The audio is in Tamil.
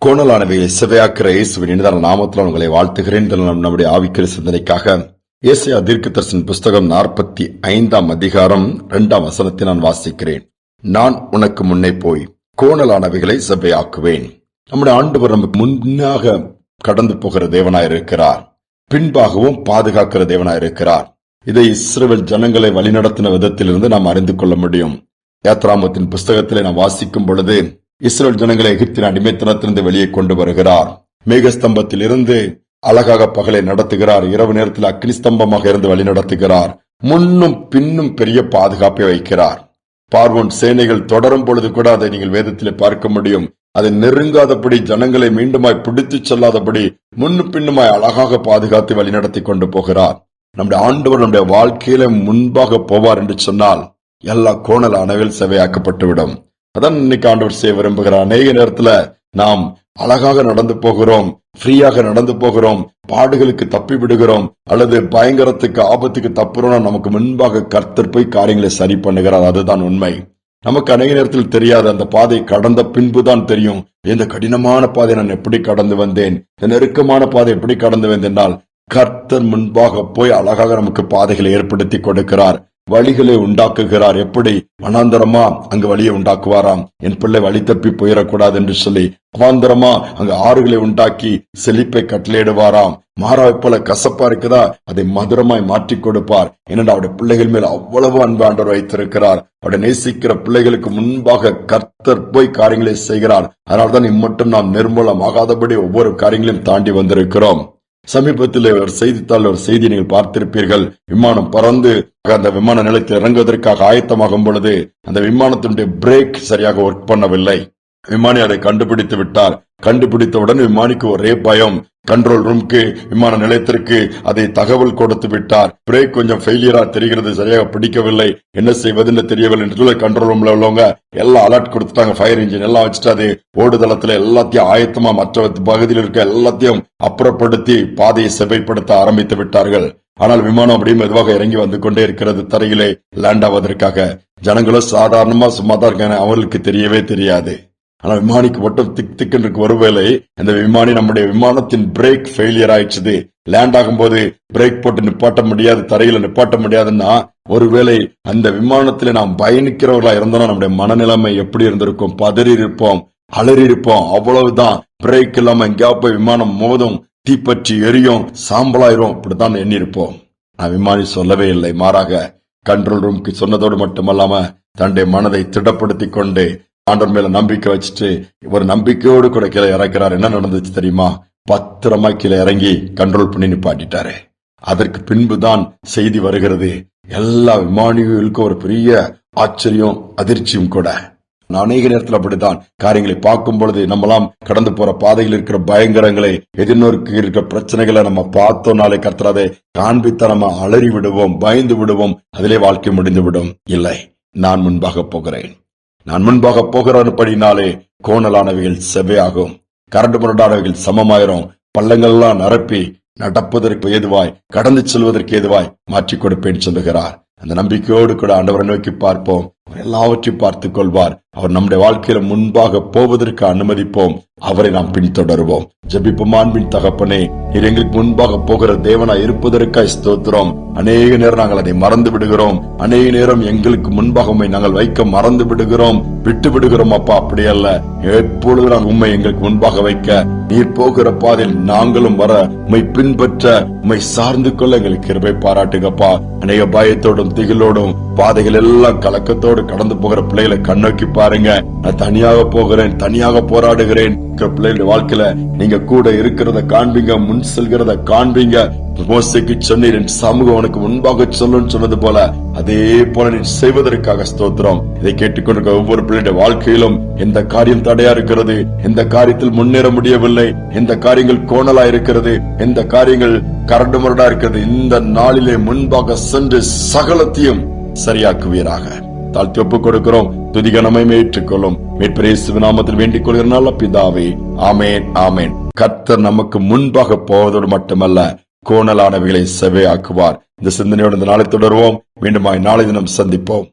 கோணலானவைகளை செவையாக்கிற இயேசுவின் இனிதான நாமத்தில் உங்களை வாழ்த்துகிறேன். நம்முடைய ஆவிக்குரிய சிந்தனைக்காக ஏசாயா தீர்க்கதரிசன புஸ்தகம் 45 அதிகாரம் 2 வசனத்தை நான் வாசிக்கிறேன். நான் உனக்கு முன்னே போய் கோணலானவைகளை செவ்வையாக்குவேன். நம்முடைய ஆண்டவர் நமக்கு முன்னாக கடந்து போகிற தேவனாயிருக்கிறார், பின்பாகவும் பாதுகாக்கிற தேவனாயிருக்கிறார். இதை இஸ்ரவேல் ஜனங்களை வழிநடத்தின விதத்திலிருந்து நாம் அறிந்து கொள்ள முடியும். யாத்ராமத்தின் புஸ்தகத்திலே நாம் வாசிக்கும் பொழுது இஸ்ரவேல் ஜனங்களை எகிப்தின் அடிமைத்தனத்திலிருந்து வெளியே கொண்டு வருகிறார். மேகஸ்தம்பத்தில் இருந்து அழகாக பகலை நடத்துகிறார். இரவு நேரத்தில் அக்னி ஸ்தம்பமாக இருந்து வழி நடத்துகிறார். முன்னும் பின்னும் பெரிய பாதுகாப்பை வைக்கிறார். பார்வோன் சேனைகள் தொடரும் பொழுது கூட அதை நீங்கள் வேதத்திலே பார்க்க முடியும். அதை நெருங்காதபடி, ஜனங்களை மீண்டுமாய் பிடித்துச் செல்லாதபடி முன்னும் பின்னுமாய் அழகாக பாதுகாத்து வழிநடத்தி கொண்டு போகிறார். நம்முடைய ஆண்டவர் நம்முடைய வாழ்க்கையில முன்பாக போவார் என்று சொன்னால் எல்லா கோணலானவைகள் செவையாக்கப்பட்டுவிடும். அதான் இன்னைக்கு ஆண்டவர் செய்ய விரும்புகிறார். அநேக நேரத்துல நாம் அழகாக நடந்து போகிறோம், ஃப்ரீயாக நடந்து போகிறோம், பாடுகளுக்கு தப்பி விடுகிறோம், அல்லது பயங்கரத்துக்கு ஆபத்துக்கு தப்புறோம். நமக்கு முன்பாக கர்த்தர் போய் காரியங்களை சரி பண்ணுகிறார். அதுதான் உண்மை. நமக்கு அநேக நேரத்தில் தெரியாது. அந்த பாதை கடந்த பின்புதான் தெரியும், இந்த கடினமான பாதை நான் எப்படி கடந்து வந்தேன், இந்த நெருக்கமான பாதை எப்படி கடந்து வந்தேன். கர்த்தர் முன்பாக போய் அழகாக நமக்கு பாதைகளை ஏற்படுத்தி கொடுக்கிறார், வழிகளை உண்டாக்குகிறார். எப்படி வனாந்தரமா அங்கு வழியை உண்டாக்குவாராம், என் பிள்ளை வழி தப்பி போயிடக்கூடாது என்று சொல்லி அவாந்தரமா அங்கு ஆறுகளை உண்டாக்கி செழிப்பை கட்டளையிடுவாராம். மாறாவை போல கசப்பா இருக்குதா, அதை மதுரமாய் மாற்றி கொடுப்பார். ஏனென்றால் அவருடைய பிள்ளைகள் மேல் அவ்வளவு அன்பு ஆண்டவர் வைத்திருக்கிறார். அவருடைய நேசிக்கிற பிள்ளைகளுக்கு முன்பாக கர்த்தர் போய் காரியங்களை செய்கிறார். அதனால்தான் இம்மட்டும் நாம் நிர்மூலமாகாதபடி ஒவ்வொரு காரியங்களையும் தாண்டி வந்திருக்கிறோம். சமீபத்தில் ஒரு செய்தித்தாள் ஒரு செய்தி நீங்கள் பார்த்திருப்பீர்கள். விமானம் பறந்து அந்த விமான நிலையத்தில் இறங்குவதற்காக ஆயத்தமாகும் பொழுது அந்த விமானத்தினுடைய பிரேக் சரியாக ஒர்க் பண்ணவில்லை. விமானி அதை கண்டுபிடித்து விட்டார். கண்டுபிடித்தவுடன் விமானிக்கு ஒரே பயம். கண்ட்ரோல் ரூம்க்கு, விமான நிலையத்திற்கு அதை தகவல் கொடுத்து விட்டார். பிரேக் கொஞ்சம் ஃபெயிலியரா தெரிகிறது, சரியாக பிடிக்கவில்லை, என்ன செய்வதுன்னு தெரியவில்லை என்று சொல்லி கண்ட்ரோல் ரூம்ல உள்ளவங்க எல்லாம் அலர்ட் கொடுத்துட்டாங்க. ஃபயர் இன்ஜின் எல்லாம் வச்சுட்டு அது ஓடுதளத்துல எல்லாத்தையும் ஆயத்தமா மற்ற பகுதியில் இருக்க எல்லாத்தையும் அப்புறப்படுத்தி பாதையை செவைப்படுத்த ஆரம்பித்து விட்டார்கள். ஆனால் விமானம் அப்படியே மெதுவாக இறங்கி வந்து கொண்டே இருக்கிறது தரையிலே லேண்ட் ஆவதற்காக. ஜனங்களும் சாதாரணமா சும்மாதான் இருக்காங்க, அவர்களுக்கு தெரியவே தெரியாது. ஆனா விமானிக்கு மட்டும் திக்கு ஒருவேளை இந்த விமானி நம்முடைய விமானத்தின் பிரேக் ஃபெயிலியர் ஆயிடுச்சு, லேண்ட் ஆகும்போது பிரேக் போட்டு நிப்பாட்ட முடியாது, தரையில நிப்பாட்ட முடியாதுன்னா ஒருவேளை அந்த விமானத்தில நாம் பயணிக்கிறவர்களா இருந்தோம்னா நம்முடைய மனநிலைமை எப்படி இருந்திருக்கும்? பதறி இருப்போம், அலறி இருப்போம். அவ்வளவுதான். பிரேக் இல்லாம எங்கேயா போய் விமானம் மோதும், தீப்பற்றி எரியும், சாம்பலாயிரும், இப்படித்தான் எண்ணி இருப்போம். விமானி சொல்லவே இல்லை. மாறாக கண்ட்ரோல் ரூம்க்கு சொன்னதோடு மட்டுமல்லாம தன்னுடைய மனதை திடப்படுத்தி கொண்டு ஆண்டவர் மேல நம்பிக்கை வச்சுட்டு ஒரு நம்பிக்கையோடு கூட கீழே இறக்கிறார். என்ன நடந்துச்சு தெரியுமா? பத்திரமா கீழே இறங்கி கண்ட்ரோல் பண்ணி நிப்பாட்டிட்டாரு. அதற்கு பின்புதான் செய்தி வருகிறது. எல்லா விமானிகளுக்கும் ஒரு பெரிய ஆச்சரியம், அதிர்ச்சியும் கூட. அநேக நேரத்தில் அப்படித்தான் காரியங்களை பார்க்கும் பொழுது நம்மளாம் கடந்து போற பாதையில் இருக்கிற பயங்கரங்களை, எதிர்நோக்கி இருக்கிற பிரச்சனைகளை நம்ம பார்த்தோம்னாலே கர்த்தரை காண்பித்த நம்ம அலறி விடுவோம், பயந்து விடுவோம், அதிலே வாழ்க்கை முடிந்து விடும். இல்லை, நான் முன்பாக போகிறேன், நான் முன்பாக போகிறபடினாலே கோணலானவைகள் செவ்வையாகும், கரண்டு முரண்டானவைகள் சமமாயிரும், பள்ளங்கள் எல்லாம் நிரப்பி நடப்பதற்கு ஏதுவாய், கடந்து செல்வதற்கு ஏதுவாய் மாற்றிக் கொடுப்பேன் சொல்லுகிறார். அந்த நம்பிக்கையோடு கூட ஆண்டவரை நோக்கி பார்ப்போம். அவர் எல்லாவற்றையும் பார்த்துக் கொள்வார். அவர் நம்முடைய வாழ்க்கையில முன்பாக போவதற்கு அனுமதிப்போம். அவரை நாம் பின்தொடருவோம். ஜெபிப்போம். அன்பின் தகப்பனே, நீர் எங்களுக்கு முன்பாக போகிற தேவனாய் இருப்பதற்காய் ஸ்தோத்திரம். அநேக நேரம் நாங்கள் அதை மறந்து விடுகிறோம். அநேக நேரம் எங்களுக்கு முன்பாக நாங்கள் வைக்க மறந்து விடுகிறோம், விட்டு விடுகிறோம். அப்பா, அப்படி அல்ல. எப்பொழுது நாங்கள் உண்மை எங்களுக்கு முன்பாக வைக்க, நீர் போகிற பாதையில் நாங்களும் வர, உம்மை பின்பற்ற, உம்மை சார்ந்து கொள்ள எங்களுக்கு கிருபை பாராட்டுங்கப்பா. அநேக பயத்தோடும் திகிலோடும் பாதைகள் எல்லாம் கலக்கத்தோடு கடந்து போகிற பிள்ளைகளை கண்ணோக்கி பாருங்க. நான் தனியாக போகிறேன், தனியாக போராடுகிறேன் பிள்ளைகளுடைய வாழ்க்கையில நீங்க கூட இருக்கிறத காண்பீங்க, முன் செல்கிறத காண்பீங்க. மோசேக்கு சொன்னீர், என் சமூகம் உனக்கு முன்பாக சொல்லுன்னு சொன்னது போல அதே போல நீ செய்வதற்காக ஸ்தோத்திரம். இதை கேட்டுக்கொண்டிருக்க ஒவ்வொரு பிள்ளையுடைய வாழ்க்கையிலும் எந்த காரியம் தடையா இருக்கிறது, எந்த காரியத்தில் முன்னேற முடியவில்லை, எந்த காரியங்கள் கோணலா இருக்கிறது, எந்த காரியங்கள் கரண்டு முரடா இருக்கிறது, இந்த நாளிலே முன்பாக சென்று சகலத்தையும் சரியாக்குவீராக. தாழ்த்தி ஒப்புக் கொடுக்கிறோம். துதிகனமை ஏற்றுக்கொள்ளும். மீட்பு நாமத்தில் வேண்டிக் கொள்கிற நல்ல பிதாவே, ஆமேன், ஆமேன். கர்த்தர் நமக்கு முன்பாக போவதோடு மட்டுமல்ல, கோணலானவைகளை செவ்வையாக்குவார். இந்த சிந்தனையோடு இந்த நாளை தொடருவோம். மீண்டும் நாளை தினம் சந்திப்போம்.